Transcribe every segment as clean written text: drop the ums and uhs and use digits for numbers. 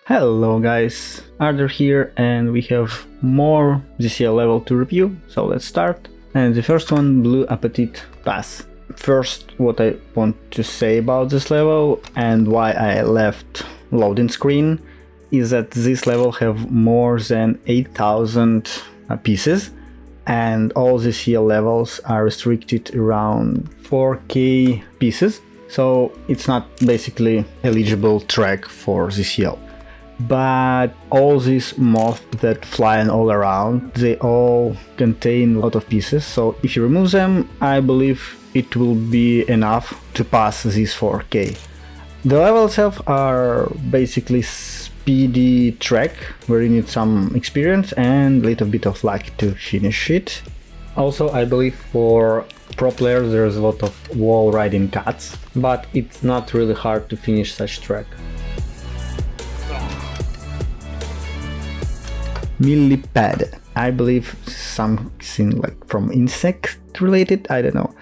Hello guys, Arthur here, and we have more ZCL level to review, so let's start. And the first one, Blue Apatite Pass. First, what I want to say about this level and why I left loading screen is that this level have more than 8,000 pieces, and all ZCL levels are restricted around 4K pieces, so it's not basically eligible track for ZCL. But all these moths that flying all around, they all contain a lot of pieces, so if you remove them, I believe it will be enough to pass this 4K. The levels itself are basically speedy track where you need some experience and a little bit of luck to finish it. Also, I believe for pro players there's a lot of wall riding cuts, but it's not really hard to finish such track. Millipede. I believe something like from insect related, I don't know.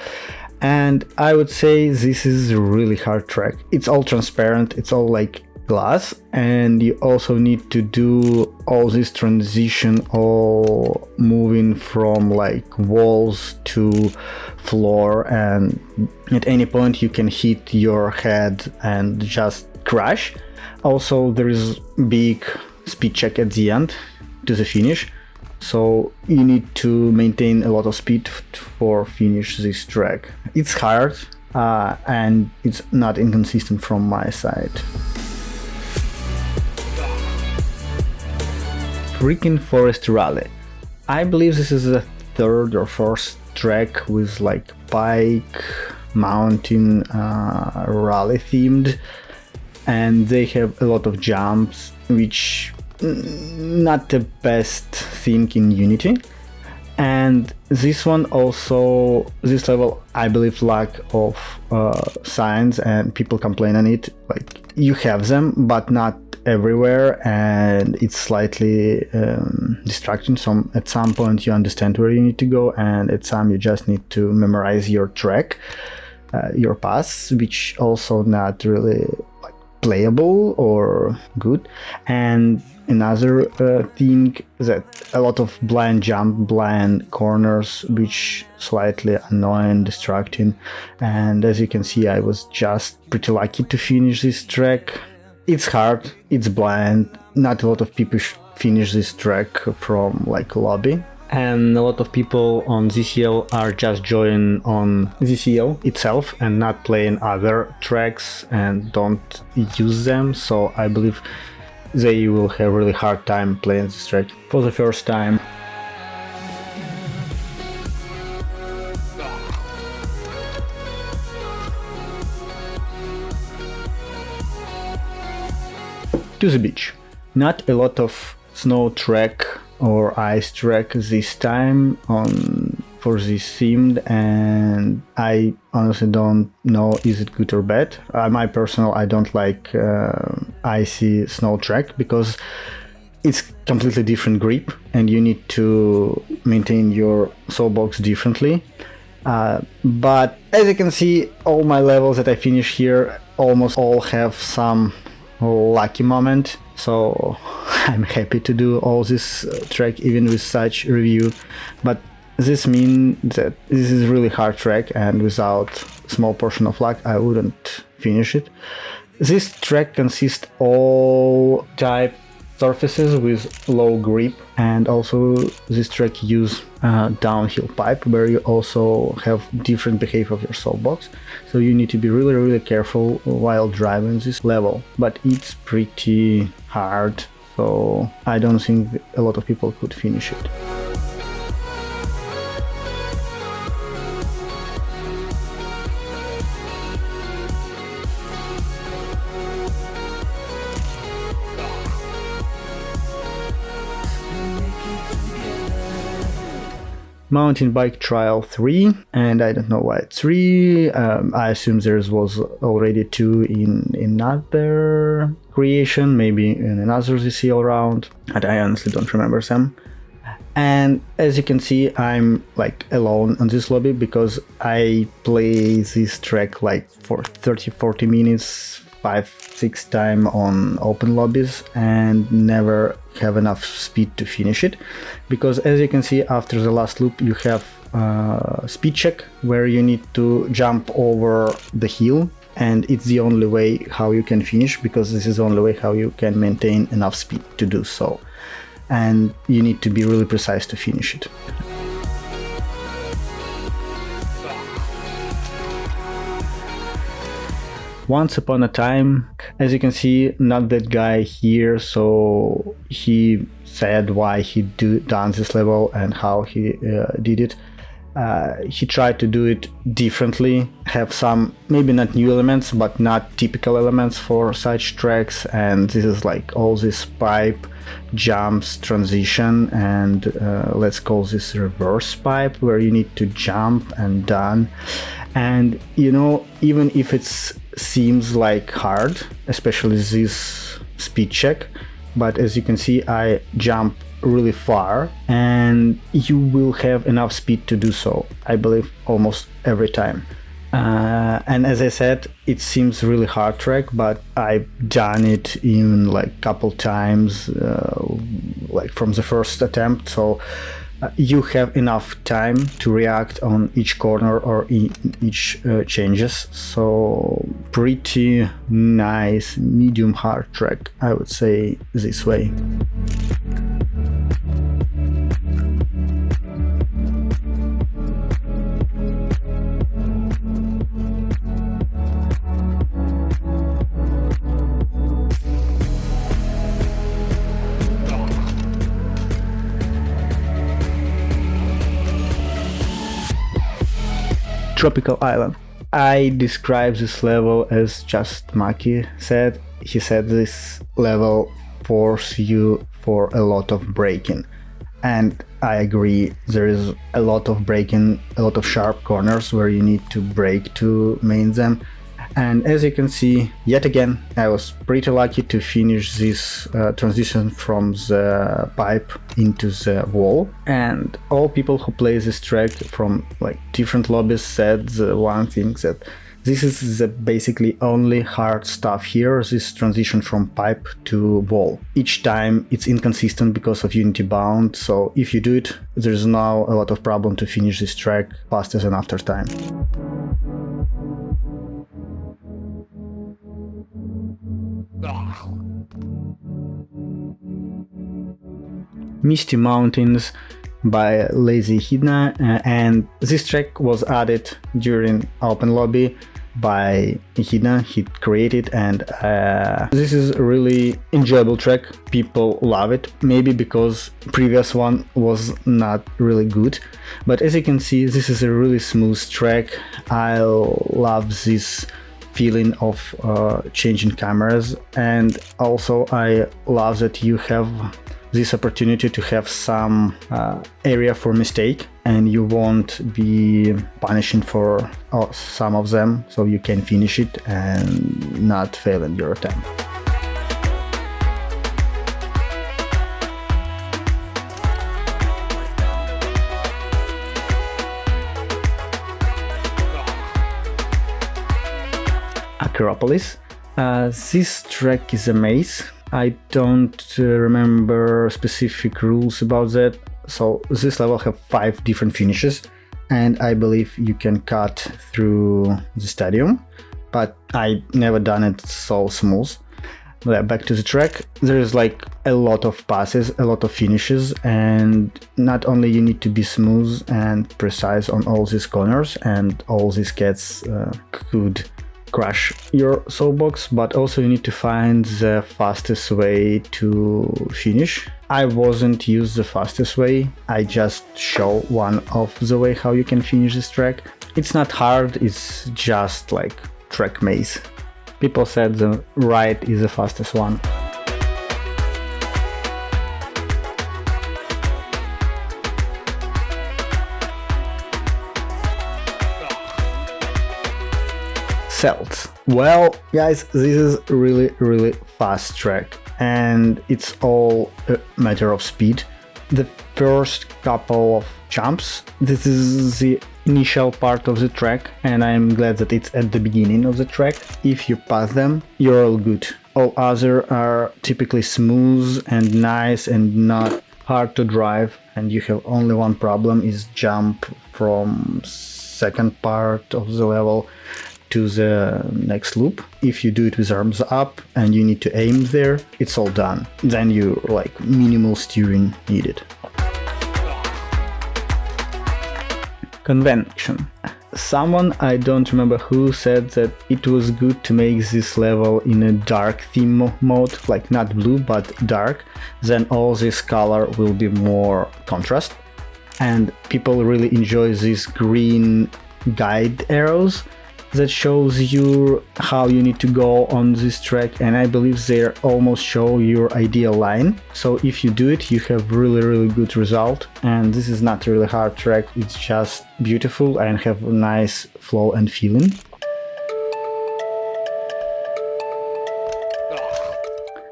And I would say this is a really hard track. It's all transparent, it's all like glass, and you also need to do all this transition, all moving from like walls to floor, and at any point you can hit your head and just crash. Also, there is big speed check at the end to the finish, so you need to maintain a lot of speed for finish this track. It's hard and it's not inconsistent from my side. Frickan'Forest Rally. I believe this is the third or fourth track with like bike mountain rally themed, and they have a lot of jumps, which not the best thing in Unity. And this one also, this level, I believe lack of signs, and people complain on it, like you have them but not everywhere, and it's slightly distracting. So at some point you understand where you need to go, and at some you just need to memorize your track, your pass, which also not really like playable or good. And another thing, that a lot of blind jump, blind corners, which slightly annoying, distracting. And as you can see, I was just pretty lucky to finish this track. It's hard, it's blind, not a lot of people finish this track from like lobby. And a lot of people on ZCL are just joining on ZCL itself and not playing other tracks and don't use them, so I believe they will have a really hard time playing this track for the first time. To the beach. Not a lot of snow track or ice track this time for this themed, and I honestly don't know is it good or bad. My personal, I don't like icy snow track because it's completely different grip and you need to maintain your soulbox differently. But as you can see, all my levels that I finish here almost all have some lucky moment, so I'm happy to do all this track even with such review. But this means that this is really hard track, and without small portion of luck I wouldn't finish it. This track consists all type surfaces with low grip, and also this track use downhill pipe where you also have different behavior of your soulbox, so you need to be really careful while driving this level. But it's pretty hard, so I don't think a lot of people could finish it. Mountain Bike Trial 3, and I don't know why it's 3. I assume there was already 2 in another creation, maybe in another ZCL round, and I honestly don't remember them. And as you can see, I'm like alone on this lobby because I play this track like for 30-40 minutes 5-6 times on open lobbies and never have enough speed to finish it, because as you can see, after the last loop you have speed check where you need to jump over the hill, and it's the only way how you can finish, because this is the only way how you can maintain enough speed to do so, and you need to be really precise to finish it. Once upon a time, as you can see, not that guy here, so he said why he done this level and how he did it. He tried to do it differently, have some maybe not new elements but not typical elements for such tracks, and this is like all this pipe, jumps, transition, and let's call this reverse pipe where you need to jump and done. And you know, even if it seems like hard, especially this speed check, but as you can see, I jump really far and you will have enough speed to do so, I believe, almost every time. And as I said, it seems really hard track, but I've done it in like couple times, like from the first attempt, so you have enough time to react on each corner or each changes, so pretty nice medium hard track, I would say, this way. Tropical Island. I describe this level as just Maki said. He said this level forces you for a lot of braking, and I agree. There is a lot of braking, a lot of sharp corners where you need to brake to main them. And as you can see, yet again, I was pretty lucky to finish this transition from the pipe into the wall. And all people who play this track from like different lobbies said the one thing, that this is the basically only hard stuff here, this transition from pipe to wall. Each time it's inconsistent because of unity bound, so if you do it, there's now a lot of problem to finish this track faster than after time. Misty Mountains by Lazy Hidna, and this track was added during open lobby by Hidna. He created, and this is a really enjoyable track. People love it, maybe because previous one was not really good, but as you can see, this is a really smooth track. I love this feeling of changing cameras, and also I love that you have this opportunity to have some area for mistake, and you won't be punishing for some of them, so you can finish it and not fail in your attempt. Acropolis. This track is a maze. I don't remember specific rules about that. So this level have 5 different finishes, and I believe you can cut through the stadium, but I never done it so smooth. Back to the track, there is like a lot of passes, a lot of finishes, and not only you need to be smooth and precise on all these corners, and all these cats could crash your soapbox, but also you need to find the fastest way to finish. I wasn't use the fastest way, I just show one of the way how you can finish this track. It's not hard, it's just like track maze. People said the right is the fastest one. Seltz. Well, guys, this is really fast track, and it's all a matter of speed. The first couple of jumps, this is the initial part of the track, and I'm glad that it's at the beginning of the track. If you pass them, you're all good. All other are typically smooth and nice and not hard to drive, and you have only one problem is jump from second part of the level to the next loop. If you do it with arms up and you need to aim there, it's all done. Then you like minimal steering needed. Convection. Someone, I don't remember who, said that it was good to make this level in a dark theme mode, like not blue but dark, then all this color will be more contrast. And people really enjoy these green guide arrows that shows you how you need to go on this track, and I believe they almost show your ideal line. So if you do it, you have really good result. And this is not really hard track, it's just beautiful and have a nice flow and feeling.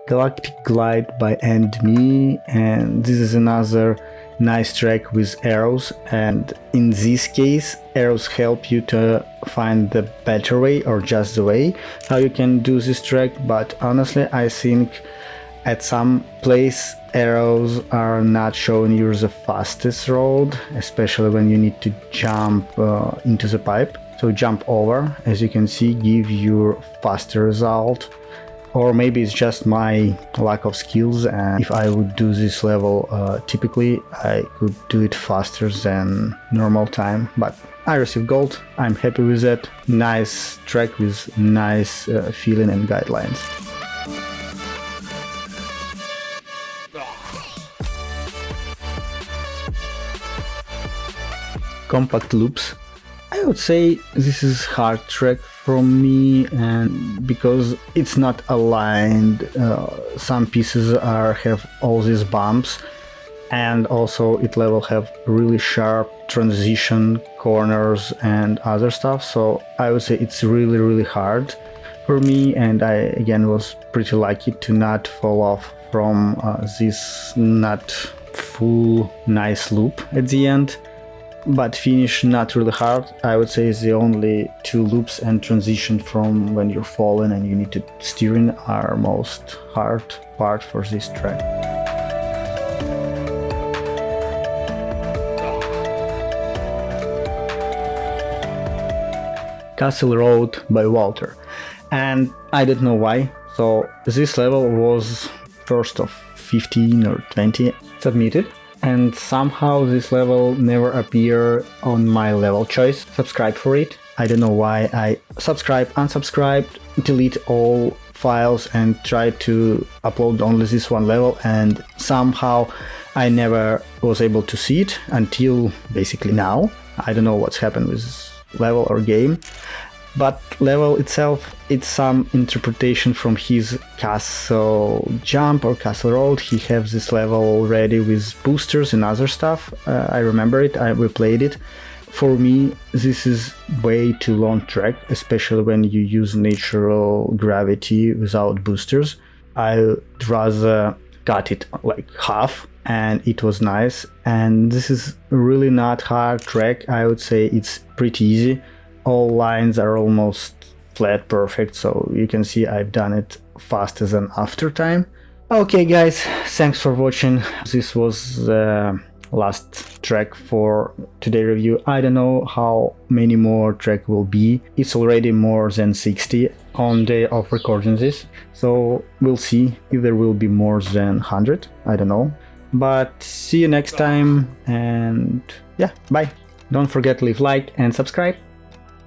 Galactic Glide by Me, and this is another nice track with arrows, and in this case arrows help you to find the better way or just the way how you can do this track. But honestly, I think at some place arrows are not showing you the fastest road, especially when you need to jump into the pipe. So jump over, as you can see, give you faster result. Or maybe it's just my lack of skills, and if I would do this level typically, I could do it faster than normal time. But I received gold, I'm happy with that. Nice track with nice feeling and guidelines. Compact loops. I would say this is hard track from me, and because it's not aligned, some pieces have all these bumps, and also it level have really sharp transition corners and other stuff. So I would say it's really hard for me, and I again was pretty lucky to not fall off from this not full nice loop at the end. But finish not really hard. I would say the only two loops and transition from when you're falling and you need to steering are most hard part for this track. Castle Road by Walter, and I don't know why. So this level was first of 15 or 20 submitted, and somehow this level never appeared on my level choice. Subscribe for it. I don't know why I subscribed, unsubscribed, delete all files and try to upload only this one level, and somehow I never was able to see it until basically now. I don't know what's happened with this level or game. But level itself, it's some interpretation from his castle jump or castle road. He has this level already with boosters and other stuff. I remember it, we played it. For me, this is way too long track, especially when you use natural gravity without boosters. I'd rather cut it like half, and it was nice. And this is really not hard track. I would say it's pretty easy. All lines are almost flat perfect, so you can see I've done it faster than after time. Okay guys, thanks for watching. This was the last track for today review. I don't know how many more track will be. It's already more than 60 on day of recording this, so we'll see if there will be more than 100. I don't know, but see you next time, and yeah, bye. Don't forget to leave like and subscribe.